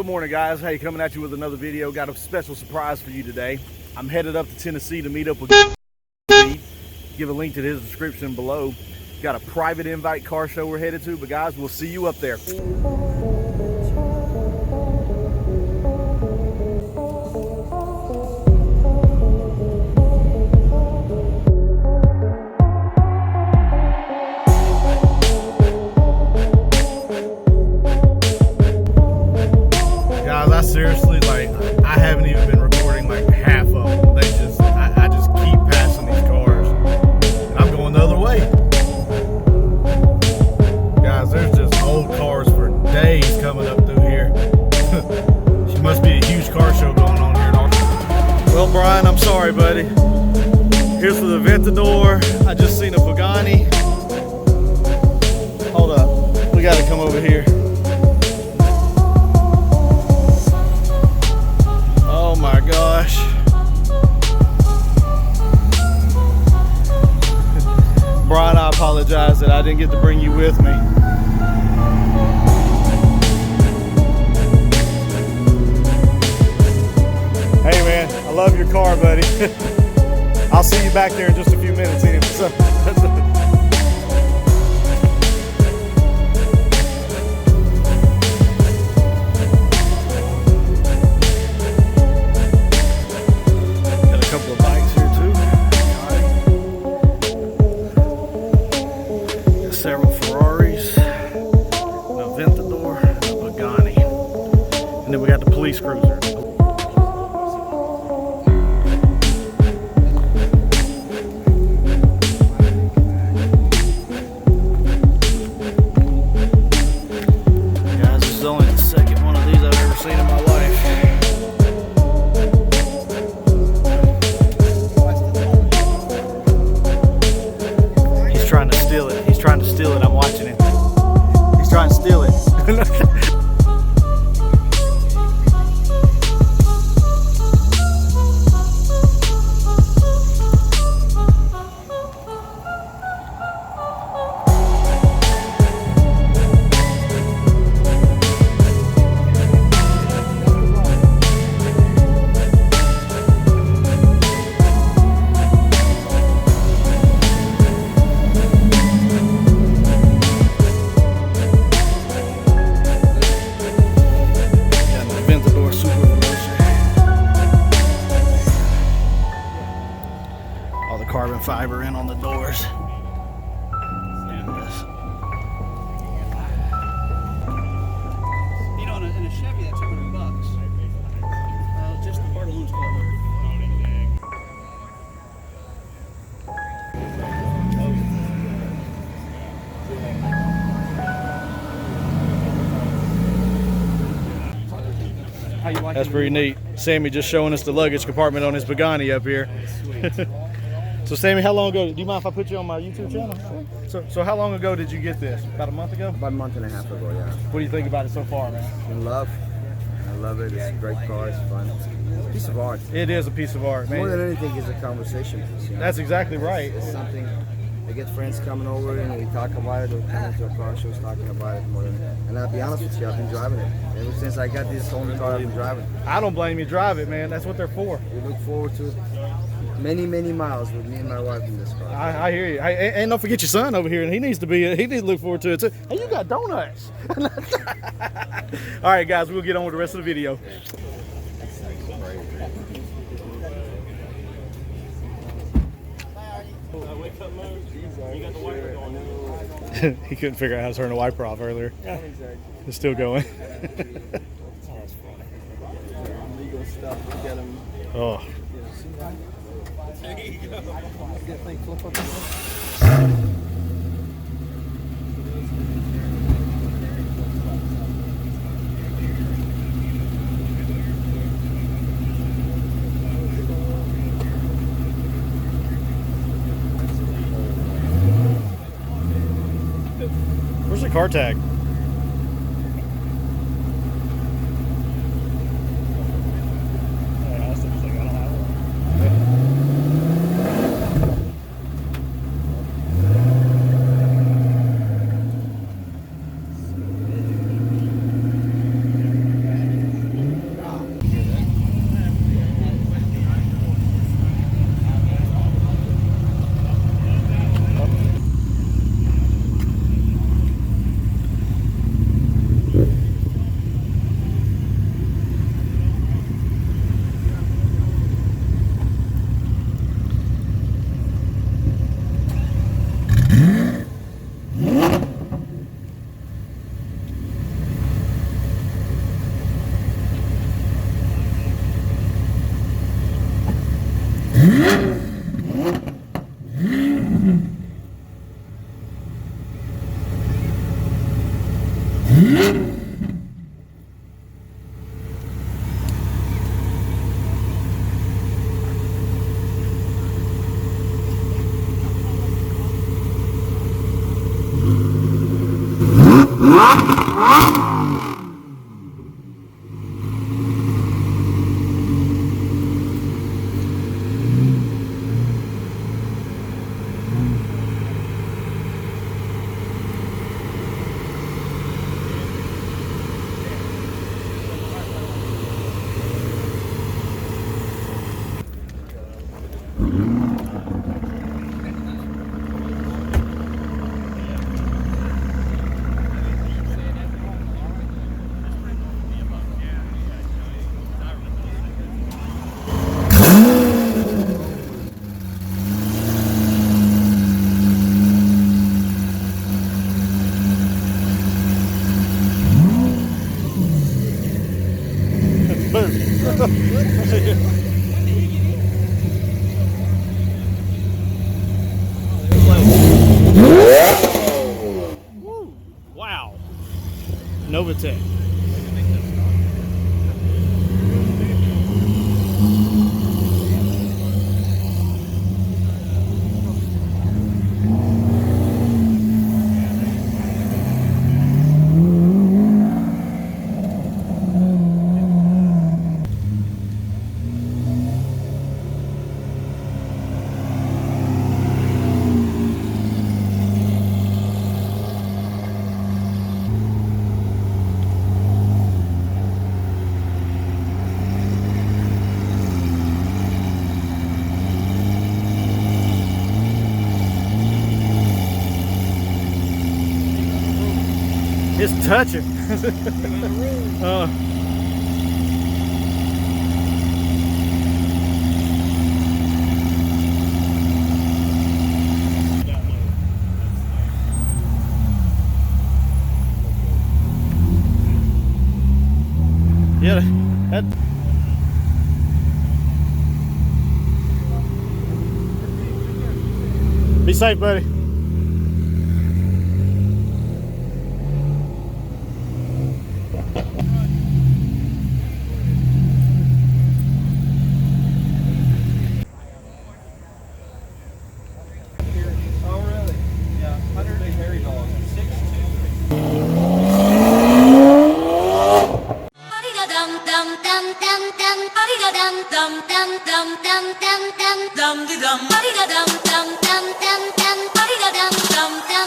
morning, guys. Hey, coming at you with another video. Got a special surprise for you today. I'm headed up to Tennessee to meet up with Steve. Give a link to his description below. Got a private invite car show we're headed to, but guys, we'll see you up there. Guys, I seriously, I haven't even been recording half of them. I just keep passing these cars. And I'm going the other way. Guys, there's just old cars for days coming up through here. She must be a huge car show going on here in Austin. Well, Brian, I'm sorry, buddy. Here's for the Aventador. I just seen a Pagani. Hold up. We got to come over here. Oh my gosh. Brian, I apologize that I didn't get to bring you with me. Hey man, I love your car, buddy. I'll see you back there in just a few minutes. Several Ferraris, an Aventador, a Pagani, and then we got the police cruiser. Guys, this is only the second one of these I've ever seen in my life. He's trying to steal it. He's trying to steal it. I'm watching him. He's trying to steal it. All the carbon fiber in on the doors. You know, in a Chevy, that's $200. Just the part alone's $12. That's pretty neat. Sammy just showing us the luggage compartment on his Pagani up here. So Sammy, how long ago, do you mind if I put you on my YouTube channel? So how long ago did you get this? About a month ago? About a month and a half ago, yeah. What do you think about it so far, man? In love. I love it. It's a great car. It's fun. It's a piece of art. It is a piece of art, man. More than anything, it's a conversation piece. You know? That's exactly right. It's something. I get friends coming over and we talk about it. Or come into a car show talking about it more than. And I'll be honest with you, I've been driving it ever since I got this only car. I've been driving. I don't blame you. Drive it, man. That's what they're for. We look forward to many miles with me and my wife in this car. I hear you. And don't forget your son over here, and he needs to look forward to it too. Hey, you got donuts. All right, guys, we'll get on with the rest of the video. He couldn't figure out how to turn the wiper off earlier. Yeah, exactly. It's still going. Legal stuff to get them. Oh. There you go. That thing flip up. Where's the car tag? Wow. Novatech. It's touching. Yeah, that. Be safe, buddy. Oh, really? Yeah, 100 big hairy dogs. 6'2". Dum dum dum dum dum dum dum dum dum dum dum dum